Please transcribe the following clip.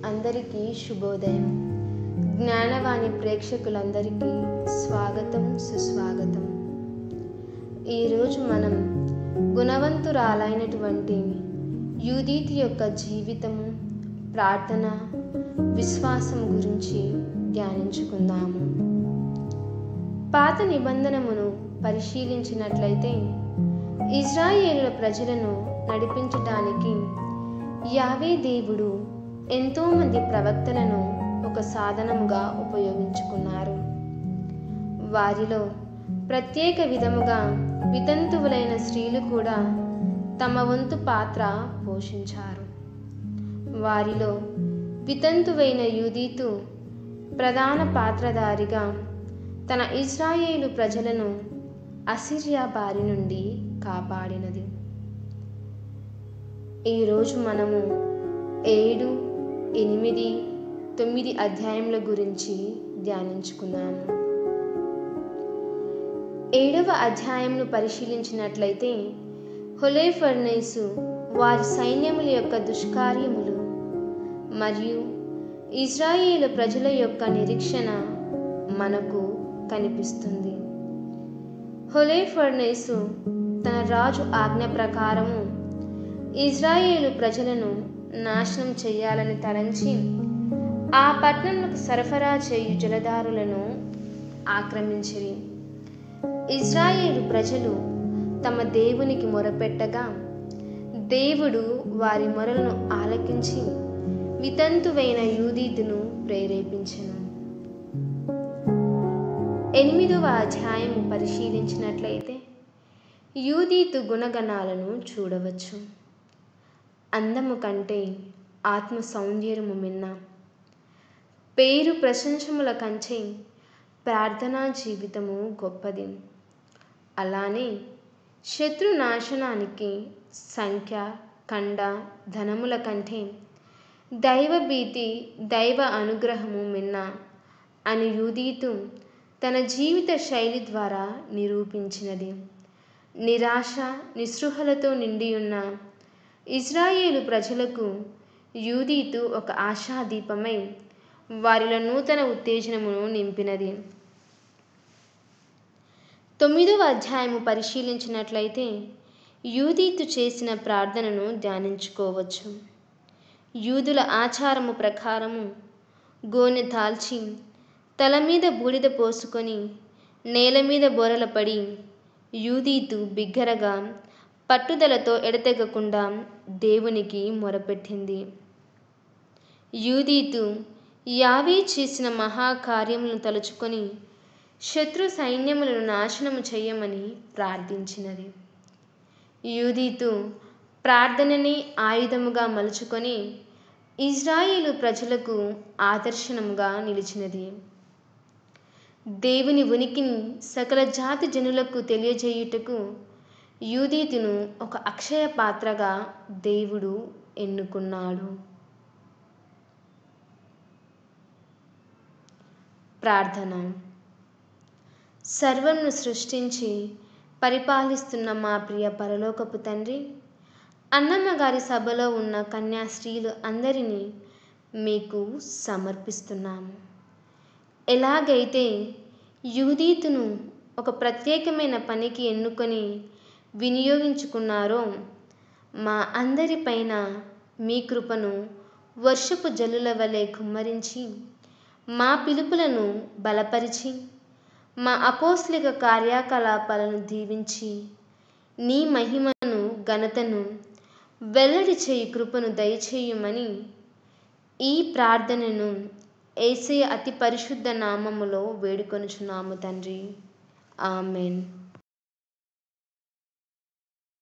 అందరికీ శుభోదయం. జ్ఞానవాణి ప్రేక్షకులందరికీ స్వాగతం, సుస్వాగతం. ఈరోజు మనం గుణవంతురాలైనటువంటి యూదీతు యొక్క జీవితము, ప్రార్థన, విశ్వాసం గురించి ధ్యానించుకుందాము. పాత నిబంధనమును పరిశీలించినట్లయితే ఇజ్రాయేలు ప్రజలను నడిపించటానికి యావే దేవుడు ఎంతోమంది ప్రవక్తలను ఒక సాధనముగా ఉపయోగించుకున్నారు. వారిలో ప్రత్యేక విధముగా వితంతువులైన స్త్రీలు కూడా తమ వంతు పాత్ర పోషించారు. వారిలో వితంతువైన యూదీతు ప్రధాన పాత్రధారిగా తన ఇజ్రాయేలు ప్రజలను అసిరియా బారి నుండి కాపాడినది. ఈరోజు మనము 7, 8, 9 అధ్యాయముల గురించి ధ్యానించుకున్నాము. 7వ అధ్యాయంను పరిశీలించినట్లయితే హోలోఫర్నేసు వారి సైన్యముల యొక్క దుష్కార్యములు మరియు ఇజ్రాయేలు ప్రజల యొక్క నిరీక్షణ మనకు కనిపిస్తుంది. హోలోఫర్నేసు తన రాజు ఆజ్ఞ ప్రకారము ఇజ్రాయేలు ప్రజలను నాశనం చేయాలని తలంచి ఆ పట్టణంకు సరఫరా చేయు జలధారులను ఆక్రమించిరి. ఇజ్రాయేలు ప్రజలు తమ దేవునికి మొరపెట్టగా దేవుడు వారి మొరలను ఆలకించి వితంతువైన యూదీతును ప్రేరేపించెను. 8వ అధ్యాయం పరిశీలించినట్లయితే యూదీతు గుణగణాలను చూడవచ్చు. అందము కంటే ఆత్మ సౌందర్యము మిన్న, పేరు ప్రశంసముల కంటే ప్రార్థనా జీవితము గొప్పది. అలానే శత్రు నాశనానికి సంఖ్య, కండ, ధనముల కంటే దైవభీతి, దైవ అనుగ్రహము మిన్న అని యూదీతు తన జీవిత శైలి ద్వారా నిరూపించినది. నిరాశ, నిస్పృహలతో నిండియున్న ఇజ్రాయేలు ప్రజలకు యూదీతు ఒక ఆశాదీపమై వారిలో నూతన ఉత్తేజనమును నింపినది. 9వ అధ్యాయము పరిశీలించినట్లయితే యూదీతు చేసిన ప్రార్థనను ధ్యానించుకోవచ్చు. యూదుల ఆచారము ప్రకారము గోనె తాల్చి తల మీద బూడిద పోసుకొని నేల మీద బోరలపడి యూదీతు బిగ్గరగా పట్టుదలతో ఎడతెగకుండా దేవునికి మొరపెట్టింది. యూదీతు యావే చేసిన మహాకార్యములను తలుచుకొని శత్రు సైన్యములను నాశనము చేయమని ప్రార్థించినది. యూదీతు ప్రార్థనని ఆయుధముగా మలుచుకొని ఇజ్రాయేలు ప్రజలకు ఆదర్శనముగా నిలిచినది. దేవుని ఉనికిని సకల జాతి జనులకు తెలియజేయుటకు యూదీతును ఒక అక్షయ పాత్రగా దేవుడు ఎన్నుకున్నాడు. ప్రార్థన. సర్వమును సృష్టించి పరిపాలిస్తున్న మా ప్రియ పరలోకపు తండ్రి, అన్నమ్మ గారి సభలో ఉన్న కన్యాస్త్రీలు అందరినీ మీకు సమర్పిస్తున్నాము. ఎలాగైతే యూదీతును ఒక ప్రత్యేకమైన పనికి ఎన్నుకొని వినియోగించుకున్నారో, మా అందరిపైన మీ కృపను వర్షపు జల్లుల వలె కుమ్మరించి మా పిలుపులను బలపరిచి మా అపోస్తలిక కార్యకలాపాలను దీవించి నీ మహిమను, ఘనతను వెల్లడి చేయు కృపను దయచేయమని ఈ ప్రార్థనను యేసయ్య అతి పరిశుద్ధ నామములో వేడుకొనుచున్నాము తండ్రి. ఆమెన్.